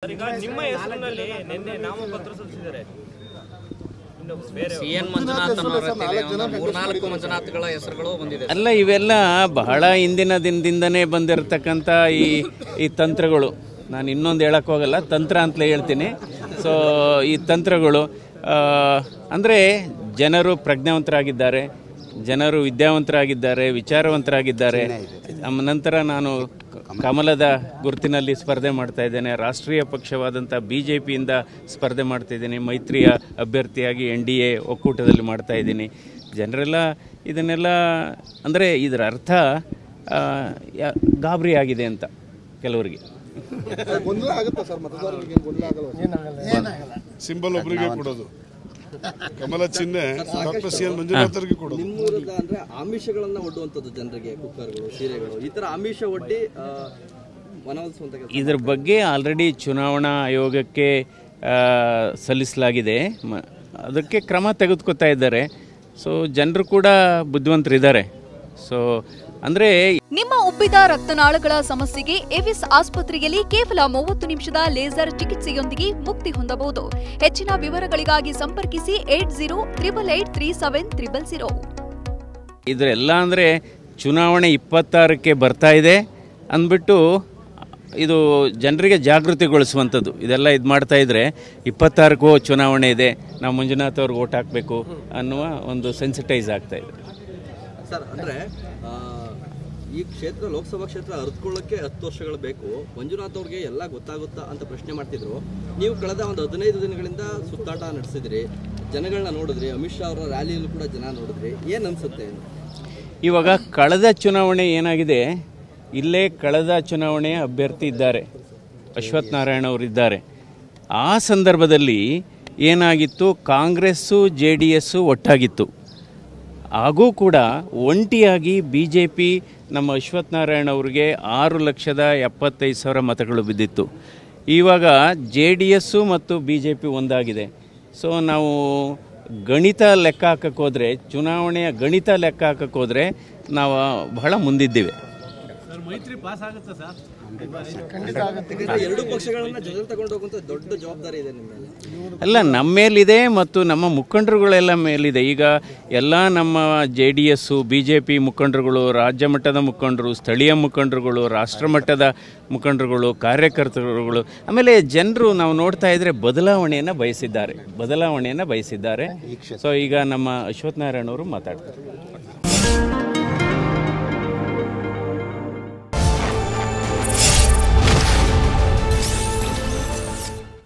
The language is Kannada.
ಈಗ ನಿಮ್ಮ ಹೆಸರಿನಲ್ಲಿ ನಿನ್ನೆ ನಾಮಪತ್ರ ಸಲ್ಲಿಸಿದ್ದಾರೆ. ಸಿಎನ್ ಮಂಜುನಾಥ್ ಮೂರ್ನಾಲ್ಕು ಮಂಜುನಾಥ್ಗಳ ಹೆಸರುಗಳು ಬಂದಿದೆ. ಅಲ್ಲ, ಇವೆಲ್ಲ ಬಹಳ ಹಿಂದಿನ ದಿನದಿಂದನೇ ಬಂದಿರತಕ್ಕಂಥ ಈ ತಂತ್ರಗಳು. ನಾನು ಇನ್ನೊಂದು ಹೇಳಕ್ಕೆ ಹೋಗಲ್ಲ, ತಂತ್ರ ಅಂತಲೇ ಹೇಳ್ತೀನಿ. ಸೊ ಈ ತಂತ್ರಗಳು ಅಂದರೆ ಜನರು ಪ್ರಜ್ಞಾವಂತರಾಗಿದ್ದಾರೆ, ಜನರು ವಿದ್ಯಾವಂತರಾಗಿದ್ದಾರೆ, ವಿಚಾರವಂತರಾಗಿದ್ದಾರೆ. ನಂತರ ನಾನು ಕಮಲದ ಗುರುತಿನಲ್ಲಿ ಸ್ಪರ್ಧೆ ಮಾಡ್ತಾ ಇದ್ದೇನೆ, ರಾಷ್ಟ್ರೀಯ ಪಕ್ಷವಾದಂಥ BJPಯಿಂದ ಸ್ಪರ್ಧೆ ಮಾಡ್ತಾ ಇದ್ದೀನಿ, ಮೈತ್ರಿಯ ಅಭ್ಯರ್ಥಿಯಾಗಿ NDA ಒಕ್ಕೂಟದಲ್ಲಿ ಮಾಡ್ತಾ ಇದ್ದೀನಿ. ಜನರೆಲ್ಲ ಇದನ್ನೆಲ್ಲ ಅಂದರೆ ಇದರ ಅರ್ಥ ಗಾಬರಿ ಆಗಿದೆ ಅಂತ ಕೆಲವರಿಗೆ. ಸಿಂಬಲ್ ಒಬ್ಬರಿಗೆ ಕೊಡೋದು, ಕಮಲ ಚಿಹ್ನೆ ಡಾಕ್ಟರ್ ಸಿಎನ್ ಮಂಜುನಾಥರಿಗೆ ಕೊಡೋದು. ನಿಮ್ಮೂರದ ಅಂದ್ರೆ ಆಮಿಷಗಳನ್ನ ಒಡ್ಡುವಂಥದ್ದು ಜನರಿಗೆ, ಕುಕ್ಕರ್ಗಳು, ಸೀರೆಗಳು, ಈ ತರ ಆಮಿಷ ಒಡ್ಡಿ ಮನವೊಲಿಸುವಂತ ಇದ್ರ ಬಗ್ಗೆ ಆಲ್ರೆಡಿ ಚುನಾವಣಾ ಆಯೋಗಕ್ಕೆ ಸಲ್ಲಿಸಲಾಗಿದೆ. ಅದಕ್ಕೆ ಕ್ರಮ ತೆಗೆದುಕೊತಾ ಇದ್ದಾರೆ. ಸೊ ಜನರು ಕೂಡ ಬುದ್ಧಿವಂತರಿದ್ದಾರೆ. ಸೊ ಅಂದ್ರೆ ನಿಮ್ಮ ಉಬ್ಬಿದ ರಕ್ತನಾಳಗಳ ಸಮಸ್ಯೆಗೆ ಎವಿಸ್ ಆಸ್ಪತ್ರೆಯಲ್ಲಿ ಕೇವಲ 30 ನಿಮಿಷದ ಲೇಸರ್ ಚಿಕಿತ್ಸೆಯೊಂದಿಗೆ ಮುಕ್ತಿ ಹೊಂದಬಹುದು. ಹೆಚ್ಚಿನ ವಿವರಗಳಿಗಾಗಿ ಸಂಪರ್ಕಿಸಿ 8088837300. ಇದರೆಲ್ಲ ಅಂದರೆ ಚುನಾವಣೆ 26ಕ್ಕೆ ಬರ್ತಾ ಇದೆ ಅಂದ್ಬಿಟ್ಟು ಇದು ಜನರಿಗೆ ಜಾಗೃತಿಗೊಳಿಸುವಂಥದ್ದು. ಇದೆಲ್ಲ ಇದು ಮಾಡ್ತಾ ಇದ್ರೆ 26ಕ್ಕೂ ಚುನಾವಣೆ ಇದೆ, ನಾವು ಮಂಜುನಾಥ್ ಅವ್ರಿಗೆ ಓಟ್ ಹಾಕಬೇಕು ಅನ್ನುವ ಒಂದು ಸೆನ್ಸಿಟೈಸ್ ಆಗ್ತಾ ಇದೆ. ಸರ್, ಅಂದ್ರೆ ಈ ಕ್ಷೇತ್ರ ಲೋಕಸಭಾ ಕ್ಷೇತ್ರ ಅರ್ತ್ಕೊಳ್ಳೋಕ್ಕೆ 10 ವರ್ಷಗಳು ಬೇಕು. ಮಂಜುನಾಥ್ ಅವ್ರಿಗೆ ಎಲ್ಲ ಗೊತ್ತಾಗುತ್ತಾ ಅಂತ ಪ್ರಶ್ನೆ ಮಾಡ್ತಿದ್ರು. ನೀವು ಕಳೆದ ಒಂದು 15 ದಿನಗಳಿಂದ ಸುತ್ತಾಟ ನಡೆಸಿದ್ರಿ, ಜನಗಳನ್ನ ನೋಡಿದ್ರಿ, ಅಮಿತ್ ಶಾ ಅವರ ರ್ಯಾಲಿಯಲ್ಲೂ ಕೂಡ ಜನ ನೋಡಿದ್ರಿ. ಏನು ಅನ್ಸುತ್ತೆ? ಇವಾಗ ಕಳೆದ ಚುನಾವಣೆ ಏನಾಗಿದೆ, ಇಲ್ಲೇ ಕಳೆದ ಚುನಾವಣೆಯ ಅಭ್ಯರ್ಥಿ ಇದ್ದಾರೆ, ಅಶ್ವಥ್ ನಾರಾಯಣ ಅವರಿದ್ದಾರೆ. ಆ ಸಂದರ್ಭದಲ್ಲಿ ಏನಾಗಿತ್ತು, ಕಾಂಗ್ರೆಸ್ಸು JDS ಒಟ್ಟಾಗಿತ್ತು. ಹಾಗೂ ಕೂಡ ಒಂಟಿಯಾಗಿ BJP ನಮ್ಮ ಅಶ್ವಥ್ ನಾರಾಯಣ ಅವರಿಗೆ 6,75,000 ಮತಗಳು ಬಿದ್ದಿತ್ತು. ಇವಾಗ JDS ಮತ್ತು BJP ಒಂದಾಗಿದೆ. ಸೊ ನಾವು ಗಣಿತ ಲೆಕ್ಕ ಹಾಕಕ್ಕೆ ಹೋದರೆ, ಚುನಾವಣೆಯ ಗಣಿತ ಲೆಕ್ಕ ಹಾಕಕ್ಕೆ ಹೋದರೆ ನಾವು ಬಹಳ ಮುಂದಿದ್ದೀವಿ. ಮೈತ್ರಿ ಪಾಸ್ ಆಗುತ್ತೆ ಸರ್? ಎರಡು ಪಕ್ಷಗಳನ್ನ ಜೊತೆ ತಗೊಂಡು ಹೋಗುವಂತ ದೊಡ್ಡ ಜವಾಬ್ದಾರಿ ಇದೆ ನಿಮ್ಮ ಮೇಲೆ. ಅಲ್ಲ, ನಮ್ಮ ಮೇಲಿದೆ ಮತ್ತು ನಮ್ಮ ಮುಖಂಡರುಗಳೆಲ್ಲ ಮೇಲಿದೆ. ಈಗ ಎಲ್ಲ ನಮ್ಮ JDS BJP ಮುಖಂಡರುಗಳು, ರಾಜ್ಯ ಮಟ್ಟದ ಮುಖಂಡರು, ಸ್ಥಳೀಯ ಮುಖಂಡರುಗಳು, ರಾಷ್ಟ್ರ ಮಟ್ಟದ ಮುಖಂಡರುಗಳು, ಕಾರ್ಯಕರ್ತರುಗಳು, ಆಮೇಲೆ ಜನರು ನಾವು ನೋಡ್ತಾ ಇದ್ರೆ ಬದಲಾವಣೆಯನ್ನು ಬಯಸಿದ್ದಾರೆ. ಸೊ ಈಗ ನಮ್ಮ ಅಶ್ವಥ್ ನಾರಾಯಣ ಅವರು ಮಾತಾಡ್ತಾರೆ.